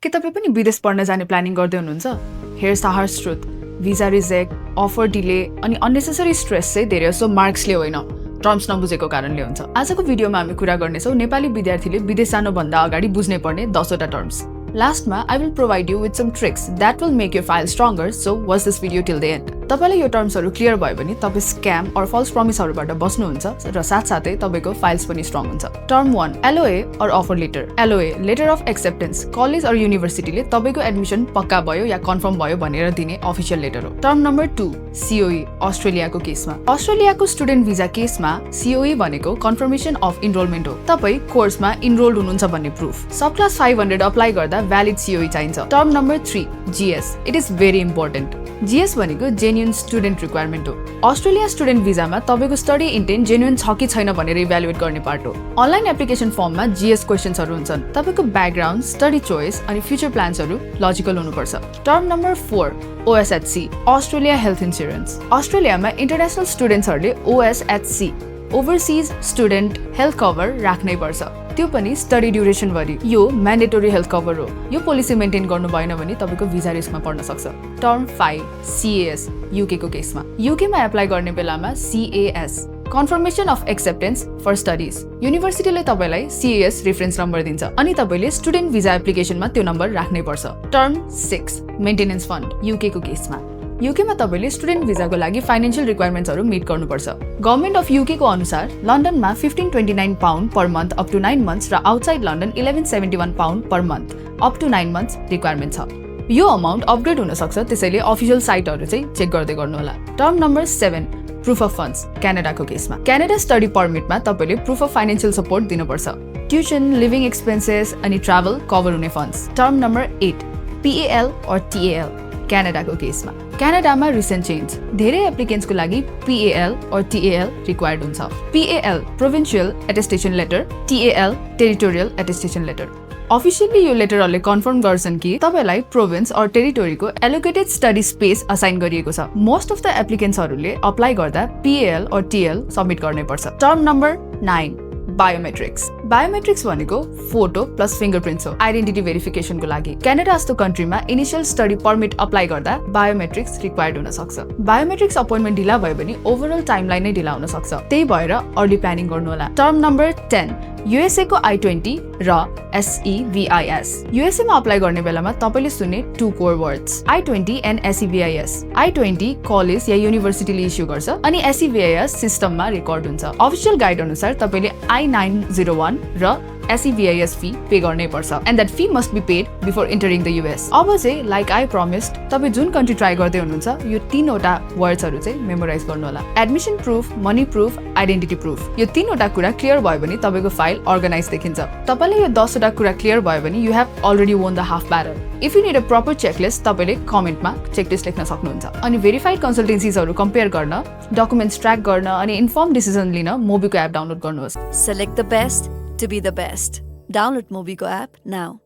के तपाईं पनि विदेश पढ्न जाने प्लानिङ गर्दै हुनुहुन्छ? Here's the harsh truth. Visa reject, offer delay अनि unnecessary stress चाहिँ धेरै जसो मार्क्सले होइन, टर्म्स नबुझेको कारणले हुन्छ। आजको भिडियोमा हामी कुरा गर्नेछौँ नेपाली विद्यार्थीले विदेश जानुभन्दा अगाडि बुझ्नै पर्ने 10 वटा terms. Lastमा I will provide you with some tricks that will make your file stronger, so watch this video till the end. तपाईलाई यो टर्म्सहरु क्लियर भयो भने तपाई स्क्याम और फल्स प्रमिसहरुबाट बस्नुहुन्छ र साथसाथै तपाईको फाइल्स पनि स्ट्रङ हुन्छ। टर्म 1 LOA और offer letter. LOA letter of acceptance, college और युनिभर्सिटीले तपाईको एडमिसन पक्का भयो या कन्फर्म भयो भनेर दिने अफिसियल लेटर हो। टर्म नम्बर 2 COE अस्ट्रेलियाको केसमा। अस्ट्रेलियाको स्टुडेन्ट भिजा केसमा COE भनेको कन्फर्मेसन अफ इनरोलमेन्ट हो। तपाई कोर्समा इनरोल्ड हुनुहुन्छ भन्ने प्रुफ। सब क्लास 500 अप्लाई गर्दा भ्यालिड COE चाहिन्छ। Term number 3 GS। It is very important. GS भनेको जेन्युइन स्टुडेन्ट रिक्वायरमेन्ट हो। अस्ट्रेलिया स्टुडेन्ट भिजामा तपाईको स्टडी इन्टेन्ट जेन्युइन छ कि छैन भनेर इभ्यालुएट गर्ने पार्ट हो। अनलाइन एप्लिकेसन फर्ममा GS क्वेशन्सहरु हुन्छन्। तपाईको ब्याकग्राउन्ड, स्टडी चोइस अनि फ्युचर प्लान्सहरु लजिकल हुनुपर्छ। Term number 4 OSHC Australia health insurance. अस्ट्रेलियामा इन्टरनेशनल स्टुडेन्ट्सहरुले OSHC overseas student health cover राख्नै पर्छ, त्यो पनि स्टडी ड्युरेसन भरि। यो म्यान्डेटोरी हेल्थ कभर हो। यो पोलिसी मेन्टेन गर्नु भएन भने तपाईको भिजा रिस्कमा पर्न सक्छ। टर्म 5 CAS UK को केसमा। UK मा एप्लाई गर्ने बेलामा CAS confirmation of acceptance for studies. युनिभर्सिटीले तपाईलाई CAS रेफरेन्स नम्बर दिन्छ अनि तपाईले स्टुडेन्ट भिजा एप्लिकेसनमा त्यो नम्बर राख्नै पर्छ। टर्म 6 मेन्टेनेन्स फन्ड UK को केसमा। UK मा तपाईले स्टुडेन्ट भिजाको लागि फाइनान्शियल रिक्वायरमेन्ट्सहरु मिट गर्नुपर्छ। गभर्नमेन्ट अफ UK को अनुसार लन्डनमा £1529 per month up to 9 months र outside London £1171 per month up to 9 months requirement छ। यो अमाउन्ट अपग्रेड हुन सक्छ, त्यसैले अफिसियल साइटहरु चाहिँ चेक गर्दै गर्नु होला। Term number 7 proof of funds क्यानाडाको केसमा। क्यानाडा स्टडी परमिटमा तपाईले प्रुफ अफ फाइनान्शियल सपोर्ट दिनुपर्छ। ट्युसन, लिभिङ एक्सपेन्सेस अनि ट्राभल कभर हुने फन्ड्स। टर्म नम्बर 8 PAL और TAL क्यानाडाको केसमा। क्यानाडामा रिसेन्ट चेन्ज, धेरै एप्लिकेन्ट्सको लागि PAL और TAL रिक्वायर्ड हुन्छ। PAL provincial attestation letter, TAL territorial attestation letter. Officially यो लेटरहरुले कन्फर्म गर्छन् कि तपाईलाई प्रोभिन्स और टेरिटोरीको एलोकेटेड स्टडी स्पेस असाइन गरिएको छ। मोस्ट अफ द एप्लिकेन्ट्सहरुले अप्लाई गर्दा PAL और TL सबमिट गर्नै पर्छ। Term number 9 biometrics. बायोमेट्रिक्स भनेको फोटो प्लस फिंगरप्रिन्ट्स हो आइडेन्टिटी भेरिफिकेसनको लागि। क्यानाडा जस्तो कन्ट्रीमा इनिशियल स्टडी परमिट अप्लाई गर्दा बायोमेट्रिक्स रिक्वायर्ड हुन सक्छ। बायोमेट्रिक्स अपॉइन्टमेन्ट ढिला भयो भने ओभरअल टाइमलाइन नै ढिला हुन सक्छ, त्यही भएर अर्ली प्लानिङ गर्नु होला। टर्म नम्बर 10 USA को I-20 र SEVIS। USA मा अप्लाई गर्ने बेलामा तपाईले सुन्ने 2 core words I-20 and SEVIS। I-20 college या युनिभर्सिटीले इस्यु गर्छ अनि SEVIS सिस्टममा रेकर्ड हुन्छ। अफिसियल गाइड अनुसार तपाईले I-901 र SEVIS फी पे गर्नै पर्छ and that fee must be paid before entering the US। अब चाहिँ लाइक आई प्रमिस्ड, तपाई जुन कन्ट्री ट्राई गर्दै हुनुहुन्छ यो 3 वटा वर्ड्सहरु चाहिँ मेमोराइज गर्नु होला। Admission proof, money proof, identity proof. यो 3 वटा कुरा क्लियर भयो भने तपाईको फाइल अर्गनाइज देखिन्छ। तपाईले यो 10 वटा कुरा क्लियर भयो भने you have already won the half battle. If you need a proper checklist तपाईले कमेन्टमा चेकलिस्ट लेख्न सक्नुहुन्छ। अनि भेरिफाइड कन्सल्टेन्सीजहरु कम्पेयर गर्न, डकुमेन्ट्स ट्र्याक गर्न अनि इन्फर्म डिसिजन लिन मोबीको एप डाउनलोड गर्नुहोस्। Select the best to be the best. Download Mobigo app now.